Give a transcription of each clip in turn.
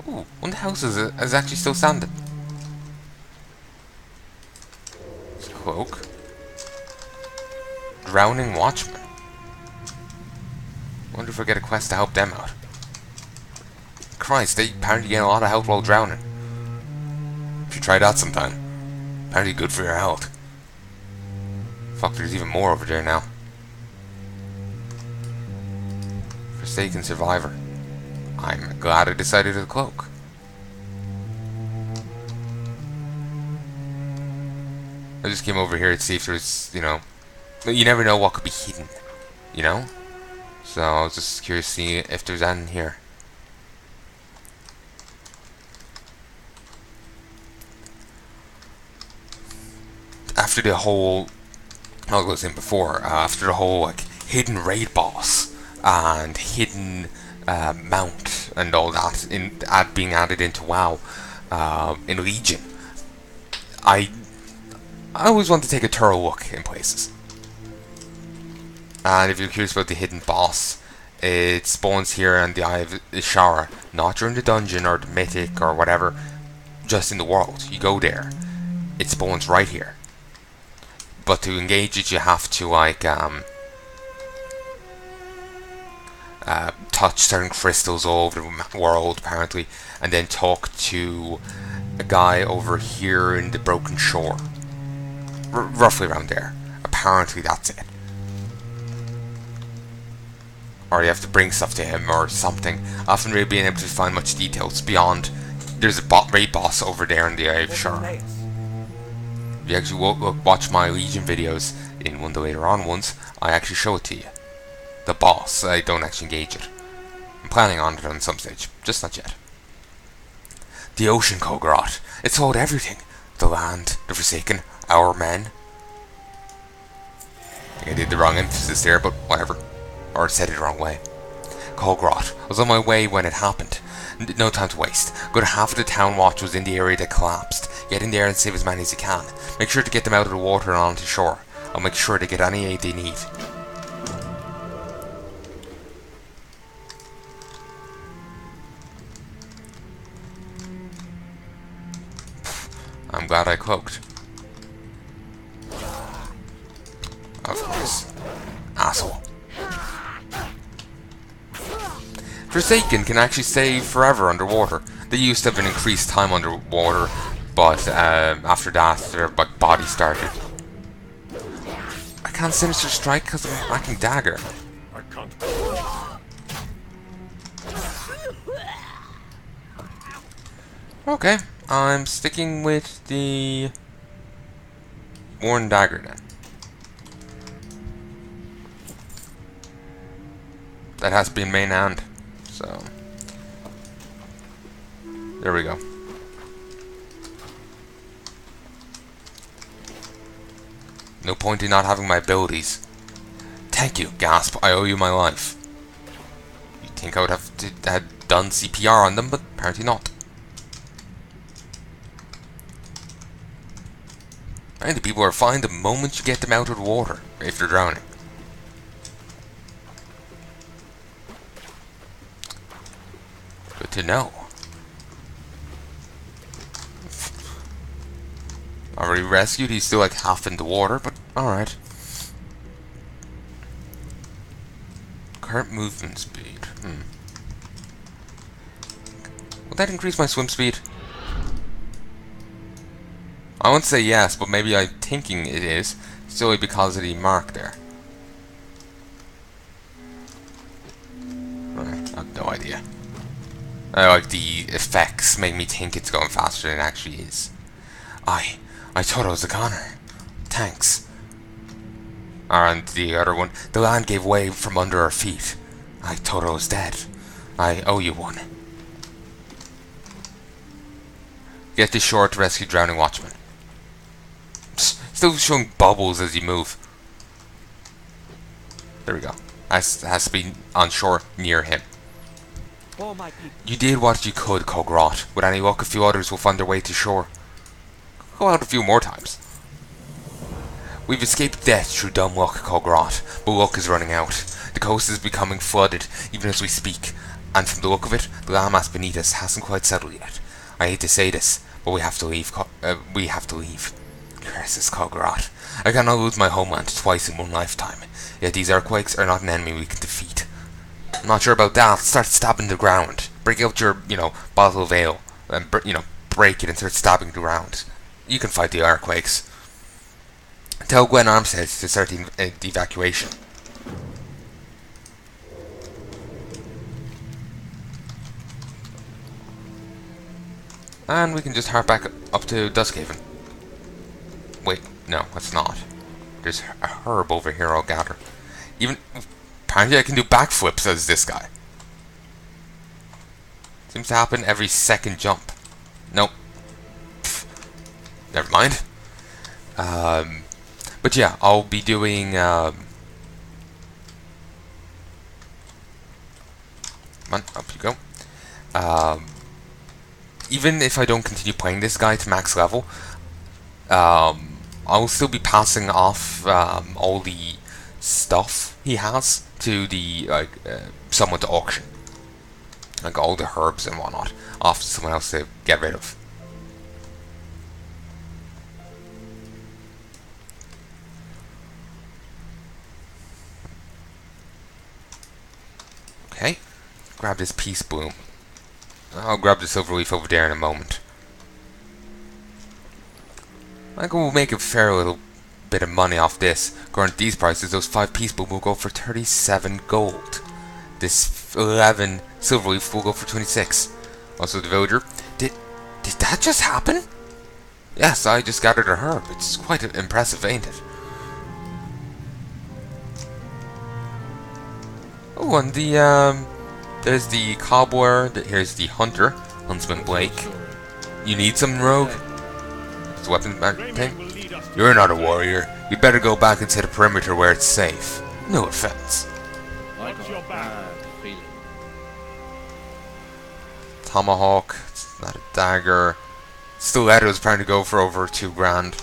Ooh, one of the houses is actually still standing. It's a cloak. Drowning watchman. Wonder if I get a quest to help them out. Christ, they apparently get a lot of health while drowning. You should try that sometime. Apparently good for your health. Fuck, there's even more over there now. Forsaken survivor. I'm glad I decided to cloak. I just came over here to see if there's, you know, you never know what could be hidden, you know? So I was just curious to see if there's anything here. After the whole, like I was saying before, after the whole like hidden raid boss and hidden mount and all that being added into WoW in Legion, I always want to take a thorough look in places. And if you're curious about the hidden boss, it spawns here in the Eye of Ishara, not during the dungeon or the mythic or whatever, just in the world. You go there, it spawns right here. But to engage it, you have to like touch certain crystals all over the world, apparently, and then talk to a guy over here in the Broken Shore, roughly around there. Apparently, that's it. Or you have to bring stuff to him or something. I haven't really been able to find much details beyond. There's a raid boss over there in the Eye of Ishara. If you actually watch my Legion videos in one of the later on ones, I actually show it to you. The boss, I don't actually engage it. I'm planning on it on some stage, just not yet. The ocean Kulgoroth. It's hold everything. The land, the Forsaken, our men. I think I did the wrong emphasis there, but whatever. Or said it the wrong way. Kulgoroth. I was on my way when it happened. No time to waste. Good half of the town watch was in the area that collapsed. Get in there and save as many as you can. Make sure to get them out of the water and onto shore. I'll make sure to get any aid they need. I'm glad I cloaked. Of course. Asshole. Forsaken can actually stay forever underwater. They used to have an increased time underwater, but after that, their body started. I can't Sinister Strike because of a fucking dagger. Okay, I'm sticking with the worn dagger then. That has been main hand. So, there we go. No point in not having my abilities. Thank you, gasp, I owe you my life. You'd think I would have had done CPR on them, but apparently not. And the people are fine the moment you get them out of the water, if they're drowning. Good to know. Already rescued, he's still like half in the water, but alright. Current movement speed. Will that increase my swim speed? I won't say yes, but maybe I'm thinking it is, solely because of the mark there. Right, I have no idea. Like the effects make me think it's going faster than it actually is. I thought I was a goner. Thanks. And the other one, the land gave way from under our feet. I thought I was dead. I owe you one. Get to shore to rescue drowning watchmen. Still showing bubbles as you move. There we go. Has to be on shore near him. You did what you could, Kulgoroth. With any luck, a few others will find their way to shore. Go out a few more times. We've escaped death through dumb luck, Kulgoroth, but luck is running out. The coast is becoming flooded, even as we speak. and from the look of it, the landmass beneath us hasn't quite settled yet. I hate to say this, but we have to leave. We have to leave. Curses Kulgoroth. I cannot lose my homeland twice in one lifetime. Yet these earthquakes are not an enemy we can defeat. I'm not sure about that. Start stabbing the ground. Break out your, bottle of ale, and break it and start stabbing the ground. You can fight the earthquakes. Tell Gwen Armstead to start the evacuation. And we can just harp back up to Duskhaven. Wait, no, that's not. There's a herb over here I'll gather. Apparently I can do backflips as this guy. Seems to happen every second jump. Nope. Pfft. Never mind. But yeah, I'll be doing... Come on, up you go. Even if I don't continue playing this guy to max level, I'll still be passing off all the stuff he has to the someone to auction, like all the herbs and whatnot, off to someone else to get rid of. Okay, grab this peace bloom. I'll grab the silver leaf over there in a moment. I think we'll make a fair little bit of money off this. According to these prices, those 5 peace bloom will go for 37 gold. This 11 silver leaf will go for 26. Also, the villager. Did that just happen? Yes, I just gathered a herb. It's quite impressive, ain't it? Oh, and there's the cobbler. Here's the hunter, Huntsman Blake. You need some, rogue? It's a weapon thing. You're not a warrior. You better go back and set a perimeter where it's safe. No offense. What's your bad feeling? Tomahawk. It's not a dagger. Stiletto's trying to go for over 2 grand.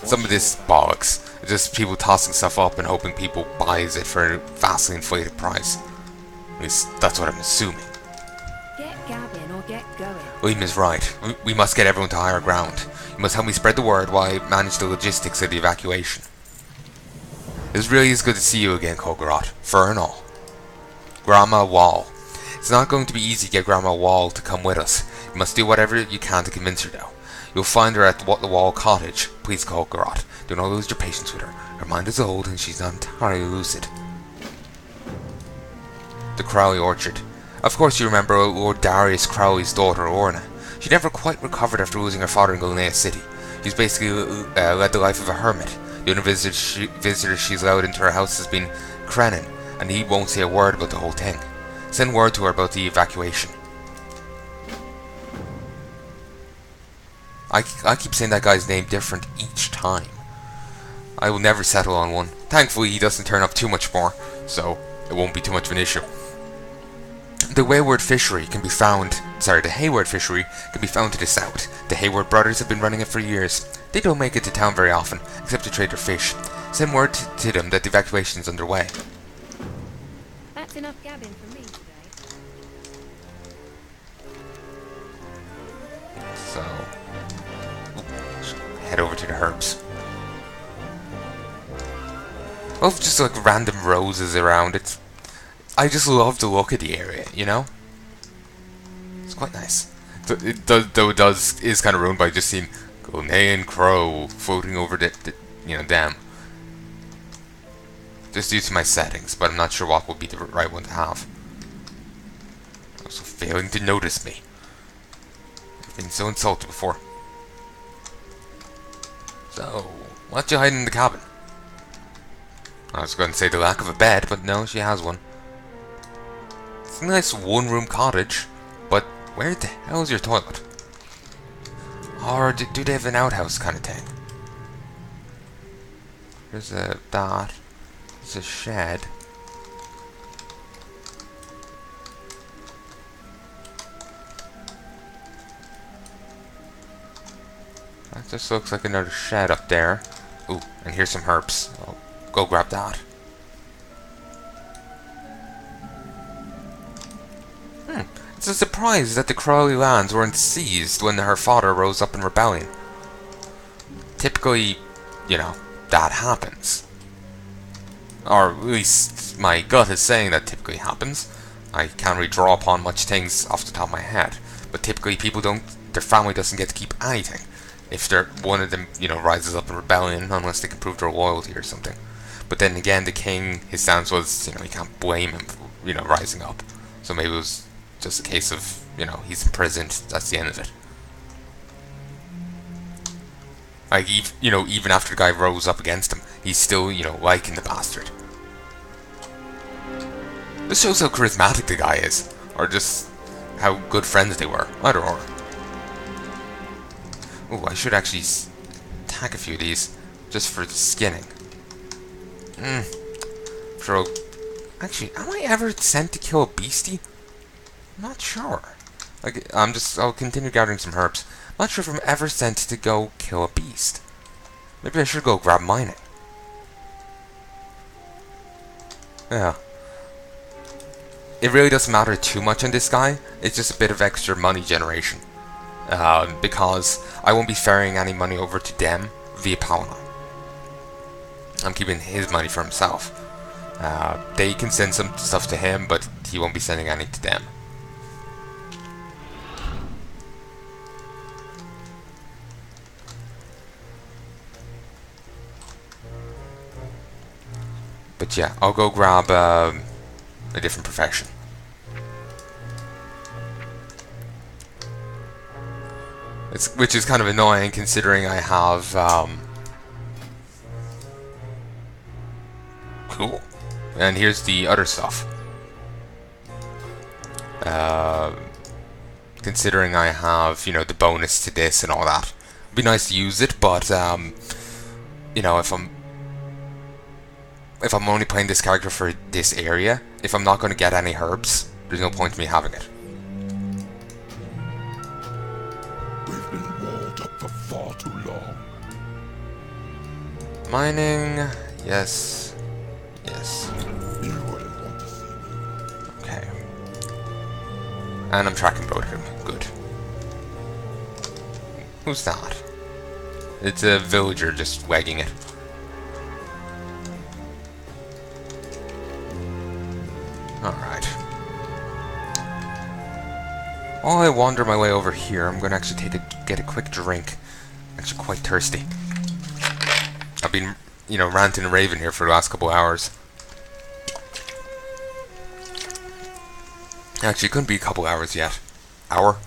Some of this bollocks. It's just people tossing stuff up and hoping people buys it for a vastly inflated price. At least that's what I'm assuming. Get gabbing or get going. William is right. We must get everyone to higher ground. You must help me spread the word while I manage the logistics of the evacuation. It really is good to see you again, Kulgoroth. Fur and all. Grandma Wall. It's not going to be easy to get Grandma Wall to come with us. You must do whatever you can to convince her though. You'll find her at the Wall Cottage. Please, Kulgoroth. Do not lose your patience with her. Her mind is old and she's not entirely lucid. The Crowley Orchard. Of course you remember Lord Darius Crowley's daughter, Orna. She never quite recovered after losing her father in Golnea City. She's basically led the life of a hermit. The only visitor she's allowed into her house has been Krenin, and he won't say a word about the whole thing. Send word to her about the evacuation. I keep saying that guy's name different each time. I will never settle on one. Thankfully he doesn't turn up too much more, so it won't be too much of an issue. The Hayward Fishery can be found to the south. The Hayward brothers have been running it for years. They don't make it to town very often, except to trade their fish. Send word to them that the evacuation is underway. That's enough gabbing for me today. So, head over to the herbs. Oh, just like random roses around. I just love the look of the area, you know? It's quite nice. Though it is kind of ruined by just seeing Golnean Crow floating over the dam. Just due to my settings, but I'm not sure what would be the right one to have. Also failing to notice me. I've been so insulted before. So, what's you hiding in the cabin? I was going to say the lack of a bed, but no, she has one. It's a nice one-room cottage, but where the hell is your toilet? Or do they have an outhouse kind of thing? There's a that. There's a shed. That just looks like another shed up there. Ooh, and here's some herbs. I'll go grab that. It's a surprise that the Crowley lands weren't seized when her father rose up in rebellion. Typically, you know, that happens. Or at least my gut is saying that typically happens. I can't really draw upon much things off the top of my head. But typically people don't, their family doesn't get to keep anything if one of them, you know, rises up in rebellion, unless they can prove their loyalty or something. But then again, the king, his stance was, you know, you can't blame him for, you know, rising up. So maybe it was just a case of, you know, he's imprisoned, that's the end of it. Like, you know, even after the guy rose up against him, he's still, you know, liking the bastard. This shows how charismatic the guy is, or just how good friends they were, either or. Ooh, I should actually attack a few of these, just for skinning. Sure. Actually, am I ever sent to kill a beastie? I'm not sure. Like, I'll continue gathering some herbs. I'm not sure if I'm ever sent to go kill a beast. Maybe I should go grab mining. Yeah. It really doesn't matter too much on this guy. It's just a bit of extra money generation. Because I won't be ferrying any money over to them via Palnai. I'm keeping his money for himself. They can send some stuff to him, but he won't be sending any to them. But yeah, I'll go grab a different profession. Which is kind of annoying considering I have cool. And here's the other stuff. Considering I have, you know, the bonus to this and all that. It'd be nice to use it, but you know, if I'm only playing this character for this area, if I'm not going to get any herbs, there's no point in me having it. We've been walled up for far too long. Mining, yes, yes. You wouldn't want to see me. Okay. And I'm tracking Broadham. Good. Who's that? It's a villager just wagging it. Alright. While I wander my way over here, I'm going to actually get a quick drink. I'm actually quite thirsty. I've been, you know, ranting and raving here for the last couple hours. Actually, it couldn't be a couple hours yet. Hour?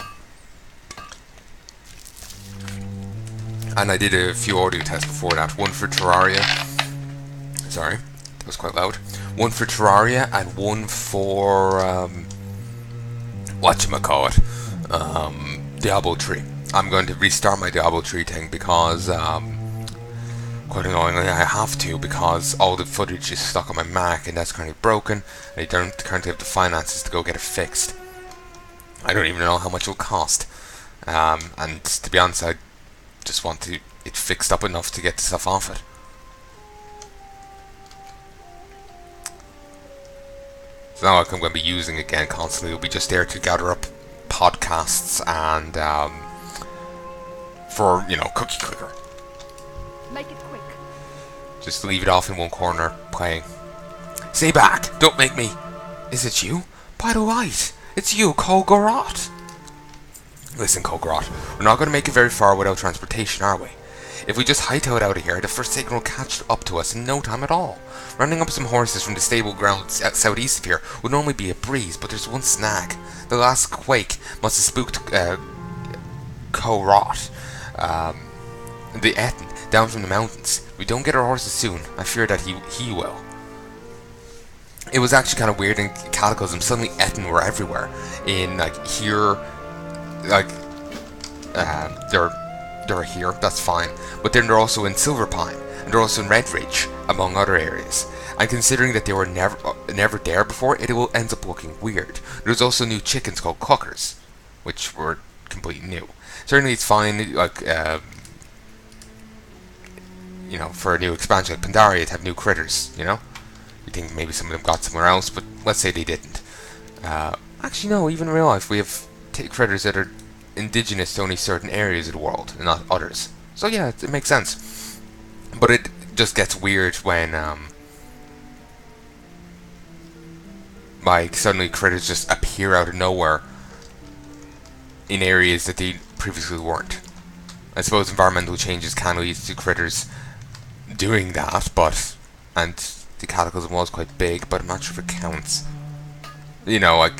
And I did a few audio tests before that. One for Terraria. Sorry, that was quite loud. One for Terraria and one for whatchamacallit, Diablo 3. I'm going to restart my Diablo 3 thing because quite annoyingly I have to, because all the footage is stuck on my Mac and that's currently broken and I don't currently have the finances to go get it fixed. I don't even know how much it will cost, and to be honest, I just want it fixed up enough to get the stuff off it. It's not like I'm going to be using it again constantly. It'll be just there to gather up podcasts and for, you know, cookie clicker. Make it quick. Just leave it off in one corner playing. Stay back! Don't make me! Is it you? By the light! It's you, Kulgoroth! Listen, Kulgoroth, we're not going to make it very far without transportation, are we? If we just hightail it out of here, the Forsaken will catch up to us in no time at all. Rounding up some horses from the stable grounds southeast of here would normally be a breeze, but there's one snag. The last quake must have spooked Kulgoroth, the Etten, down from the mountains. If we don't get our horses soon, I fear that he will. It was actually kind of weird in Cataclysm. Suddenly Etten were everywhere. In, like, here, like, they're here, that's fine. But then they're also in Silverpine, and they're also in Redridge, among other areas. And considering that they were never there before, it will end up looking weird. There's also new chickens called cluckers, which were completely new. Certainly it's fine, like, you know, for a new expansion like Pandaria to have new critters, you know? You think maybe some of them got somewhere else, but let's say they didn't. Actually, no, even in real life, we have critters that are indigenous to only certain areas of the world, and not others. So yeah, it makes sense. But it just gets weird when, like, suddenly critters just appear out of nowhere in areas that they previously weren't. I suppose environmental changes can lead to critters doing that, and the cataclysm was quite big, but I'm not sure if it counts. You know, like,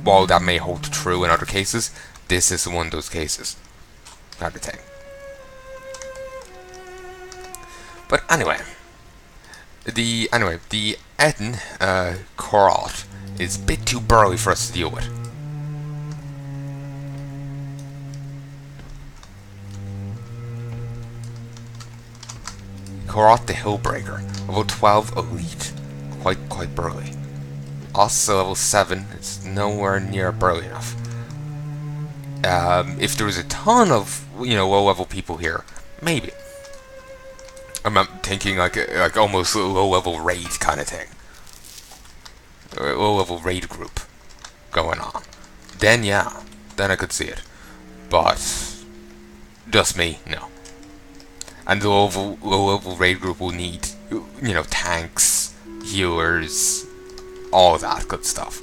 while that may hold true in other cases, this is one of those cases. Kind of thing. But anyway, the Eden Kulgoroth is a bit too burly for us to deal with. Kulgoroth the Hillbreaker, level 12 elite, quite burly. Also level 7, it's nowhere near burly enough. If there was a ton of low level people here, maybe. I'm thinking like almost a low level raid kind of thing, or a low level raid group going on. Then yeah, then I could see it. But just me, no. And the low level raid group will need, tanks, healers, all that good stuff.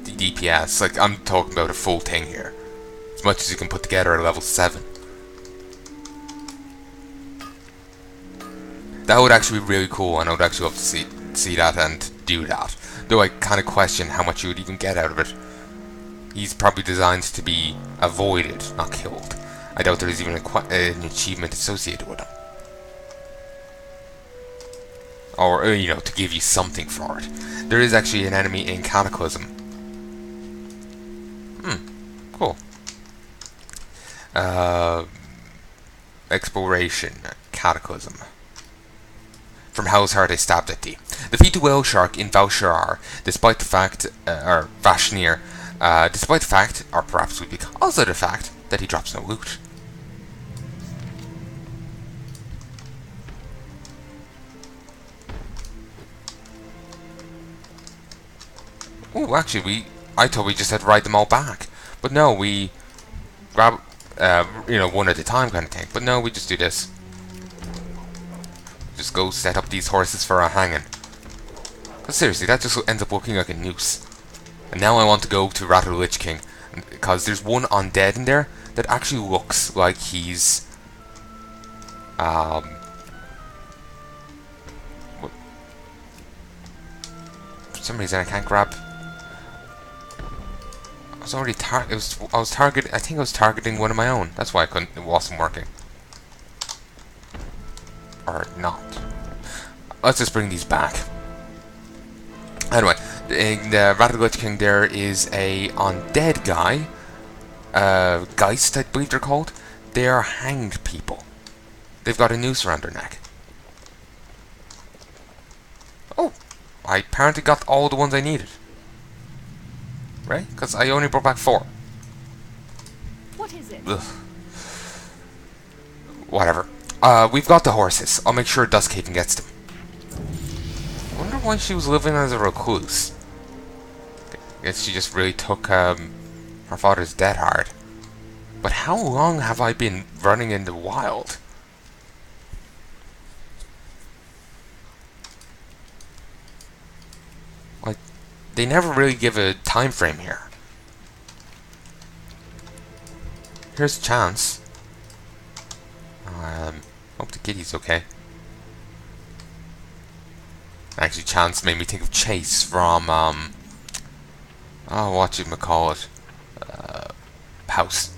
The DPS, like, I'm talking about a full thing here. As much as you can put together at level 7. That would actually be really cool, and I would actually love to see that and do that. Though I kind of question how much you would even get out of it. He's probably designed to be avoided, not killed. I doubt there is even an achievement associated with him. Or, to give you something for it. There is actually an enemy in Cataclysm. Cool. Exploration. Cataclysm. From Hell's Heart I stabbed at thee. Defeat the whale shark in Valsharar, despite the fact, or Vashnir, despite the fact, or perhaps because of the fact, that he drops no loot. Oh, actually, I thought we just had to ride them all back. But no, we grab, one at a time kind of thing. But no, we just do this. Just go set up these horses for a hanging. But seriously, that just ends up looking like a noose. And now I want to go to Rattle Lich King, because there's one undead in there that actually looks like he's for some reason I can't grab. I was targeting one of my own. That's why it wasn't working. Or not. Let's just bring these back. Anyway, in the Rattle Lich King there is a undead guy. Geist, I believe they're called. They are hanged people. They've got a noose around their neck. Oh, I apparently got all the ones I needed. Right? Because I only brought back 4. What is it? Ugh. Whatever. We've got the horses. I'll make sure Duskhaven gets them. I wonder why she was living as a recluse. I guess she just really took her father's death hard. But how long have I been running in the wild? Like, they never really give a time frame here. Here's a chance. Hope the kitty's okay. Actually, chance made me think of Chase from what you call it, House.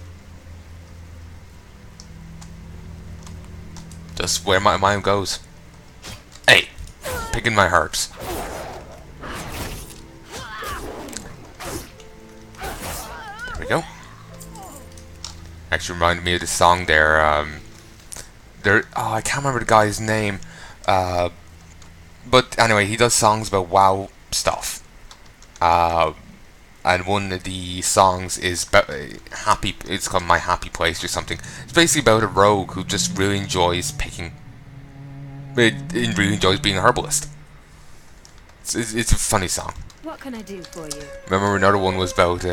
Just where my mind goes. Hey, picking my herbs. There we go. Actually reminded me of the song there. I can't remember the guy's name. But anyway, he does songs about WoW stuff. And one of the songs is about happy. It's called My Happy Place or something. It's basically about a rogue who just really enjoys picking. Really enjoys being a herbalist. It's a funny song. What can I do for you? Remember another one was about